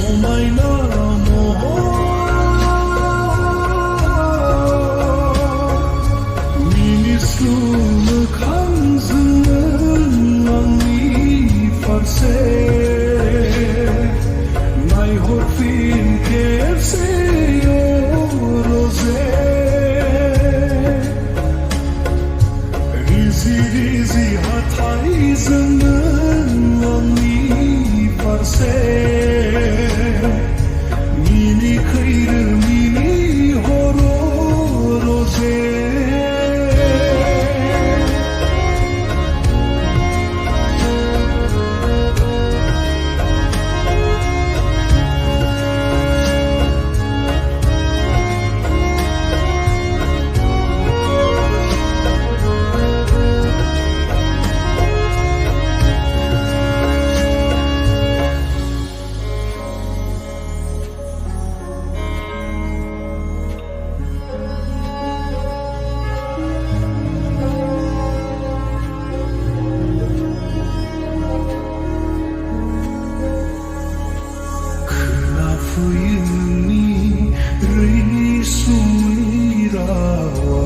समायना मिनिस्लु मोखांजों आंनि फारसे नायहरफिन खेबसे रजे रिजि रिजि हाथाइजों आंनि फारसे मिनिखैरो मिनिहर रजे फुयुंनि रैसुमै रावा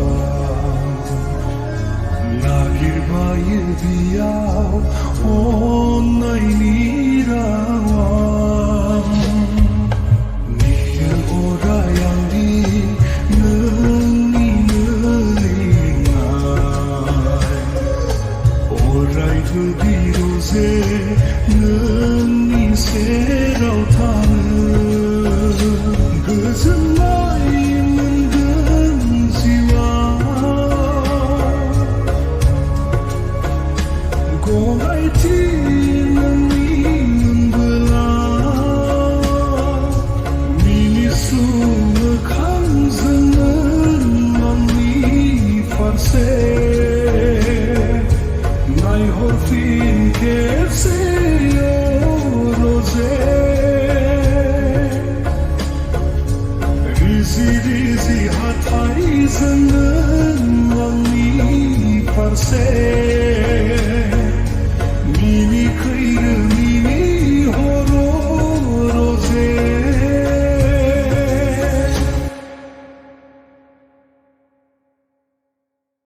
नागिरबायो बियाव अन्नायनि रावा नेयो अराय आंनि नोंनिनो लिंनाय अरायबो बिरजे नोंनि सेराव थाङो गोजोननाय मोनगोन जिउआव गनायथि नोंनि मोनबोला मिनिस्लु मोखांजों आंनि फारसे नायहरफिन खेबसे रजे रिजि रिजि हाथाइजों आंनि फारसे